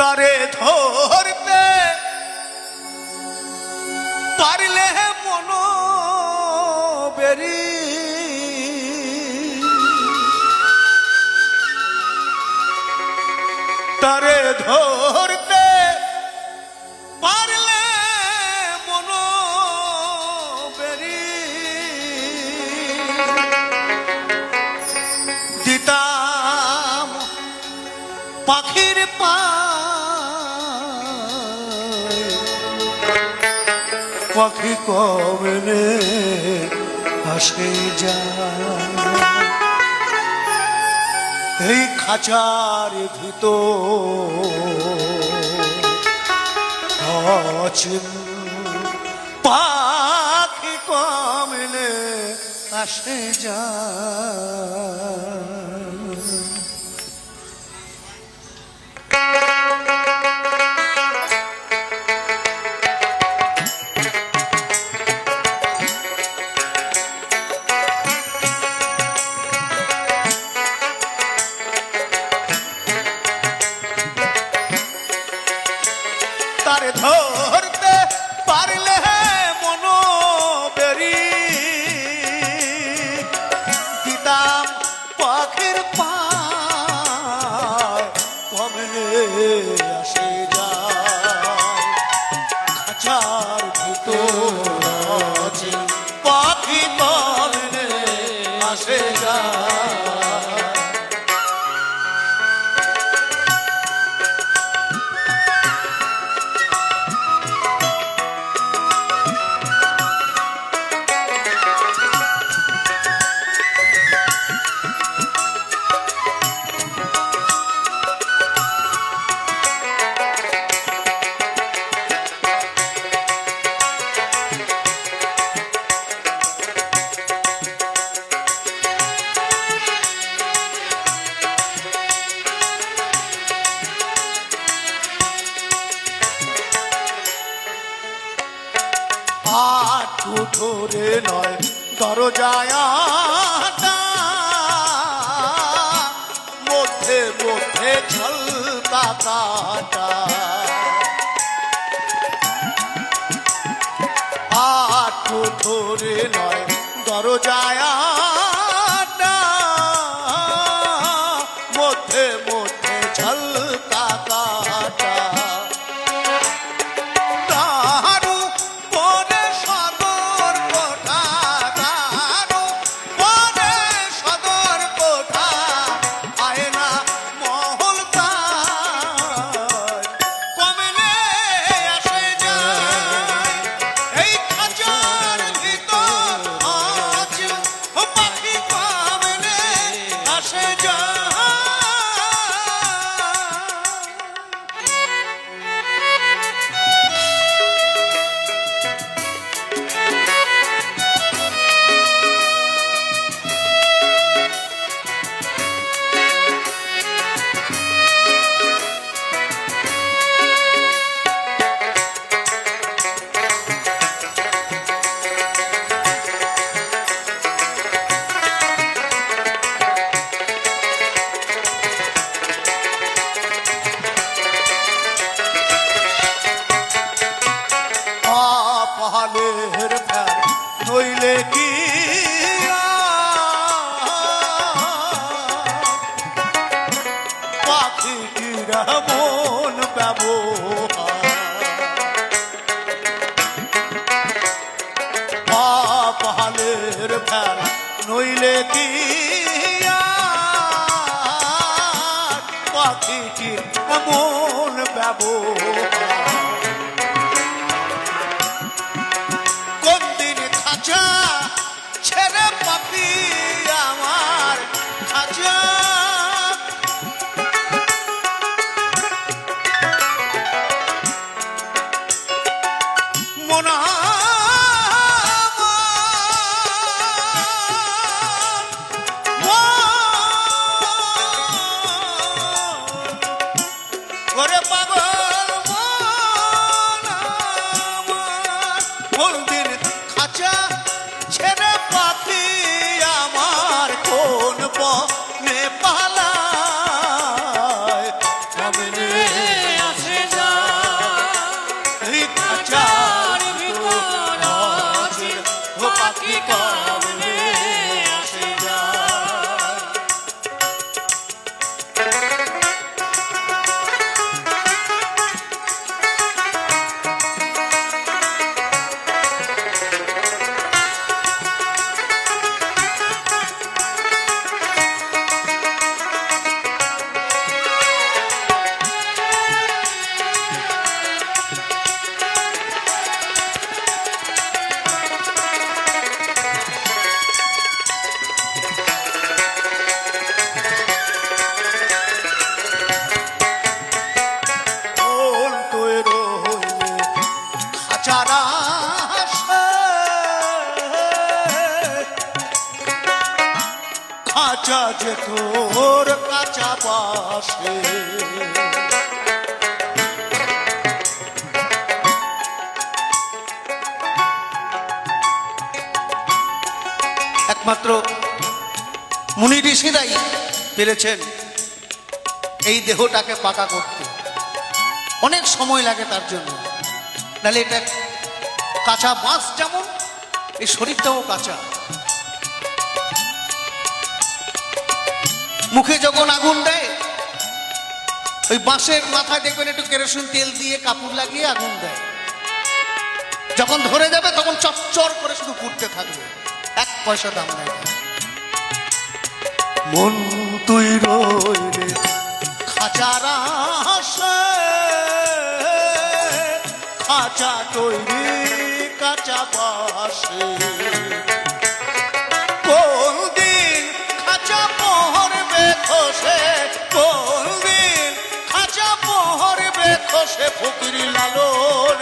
তারে ধরতে পারলে মন বেরি তারে ধরতে পারলে মন বেরি দিতাম পাখির পাখি কমলে আসে যায় এই খাঁচার ভিতর পাখি কমলে আসে যায়। তারে ধরতে পারলে মন বেরি দিতাম পাখির পায় কমলে আসে যায় খাঁচার ভিতর পাখি কমলে আসে যায়। হাঁটু ধরে নয় দরজায় মধ্যে মধ্যে ঝলকা কাটা হাঁটু ধরে নয় দরজায় মধ্যে মধ্যে ঝলকা কাটা পাহাড়ের ফের নইলে কি পাখিরা মন ব্যবহার পাহাড়ের ফের নইলে কি পাখিটির মন ব্যবহার ছেড়ে পাখি আমার খাঁচা মনা ঘরে পাগল মন দিন খাঁচা ছেড়ে পাখি আমার কোন বনে পালায় কাঁচা যে তোর কাঁচা বাসে। একমাত্র মুনি ঋষিরাই পেরেছেন এই দেহটাকে পাকা করতে। অনেক সময় লাগে তার জন্য, নাহলে এটা কাঁচা বাঁশ যেমন এই শরীরটাও কাঁচা। মুখে যখন আগুন দেয়, ওই বাঁশের মাথায় দেখবেন একটু কেরোসিন তেল দিয়ে কাপড় লাগিয়ে আগুন দেয়, যখন ধরে যাবে তখন চচ্চর করে শুধু পুড়তে থাকবে, এক পয়সা দাম নেই। মন তুই রইলে খাঁচার আশে, খাঁচা তৈরি কাঁচা বাসে। কোন দিন খাঁচা পহরবে খসে, কোন দিন খাঁচা পহরবে খসে, ফকির লালন